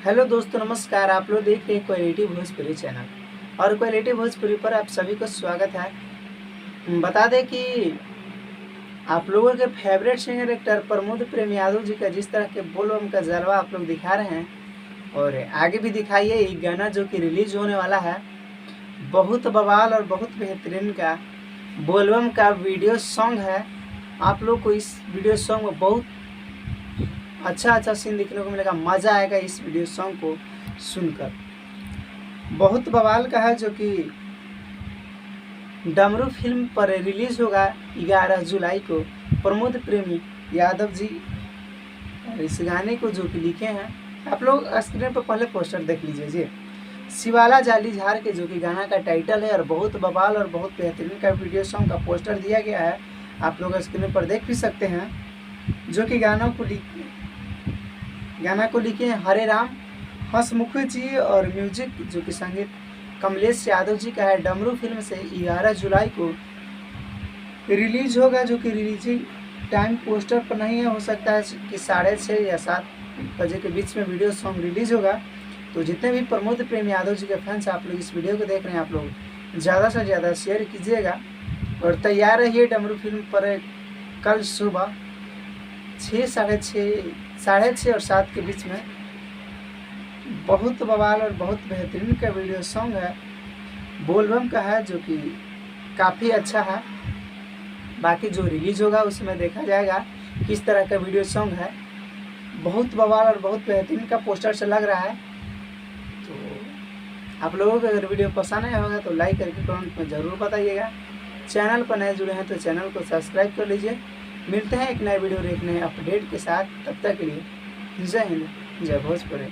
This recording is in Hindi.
हेलो दोस्तों, नमस्कार। आप लोग देख रहे हैं क्वालिटी भोजपुरी चैनल और क्वालिटी भोजपुरी पर आप सभी को स्वागत है। बता दें कि आप लोगों के फेवरेट सिंगर एक्टर प्रमोद प्रेम यादव जी का जिस तरह के बोलबम का जलवा आप लोग दिखा रहे हैं और आगे भी दिखाइए। ये गाना जो कि रिलीज होने वाला है, बहुत बवाल और बहुत बेहतरीन का बोलबम का वीडियो सॉन्ग है। आप लोग को इस वीडियो सॉन्ग में बहुत अच्छा सीन देखने को मिलेगा। मज़ा आएगा इस वीडियो सॉन्ग को सुनकर। बहुत बवाल का है, जो कि डमरू फिल्म पर रिलीज होगा 11 जुलाई को। प्रमोद प्रेमी यादव जी इस गाने को जो कि लिखे हैं, आप लोग स्क्रीन पर पहले पोस्टर देख लीजिए जी। शिवाला जाली झार के जो कि गाना का टाइटल है और बहुत बवाल और बहुत बेहतरीन का वीडियो सॉन्ग का पोस्टर दिया गया है। आप लोग स्क्रीन पर देख भी सकते हैं। जो कि गाना को लिखे हैं हरे राम हंसमुख जी और म्यूजिक जो कि संगीत कमलेश यादव जी का है। डमरू फिल्म से 11 जुलाई को रिलीज होगा, जो कि रिलीजिंग टाइम पोस्टर पर नहीं है। हो सकता है कि 6:30 या 7 बजे के बीच में वीडियो सॉन्ग रिलीज होगा। तो जितने भी प्रमोद प्रेम यादव जी के फैंस आप लोग इस वीडियो को देख रहे हैं, आप लोग ज़्यादा से ज़्यादा शेयर कीजिएगा और तैयार रहिए डमरू फिल्म पर कल सुबह 6, साढ़े छः और 7 के बीच में। बहुत बवाल और बहुत बेहतरीन का वीडियो सॉन्ग है, बोलबम का है, जो कि काफ़ी अच्छा है। बाकी जो रिलीज होगा उसमें देखा जाएगा किस तरह का वीडियो सॉन्ग है। बहुत बवाल और बहुत बेहतरीन का पोस्टर से लग रहा है। तो आप लोगों को अगर वीडियो पसंद आया होगा तो लाइक करके कमेंट में ज़रूर बताइएगा। चैनल पर नए जुड़े हैं तो चैनल को सब्सक्राइब कर लीजिए। मिलते हैं एक नए वीडियो और एक नए अपडेट के साथ। तब तक के लिए जय हिंद, जय भोजपुरी।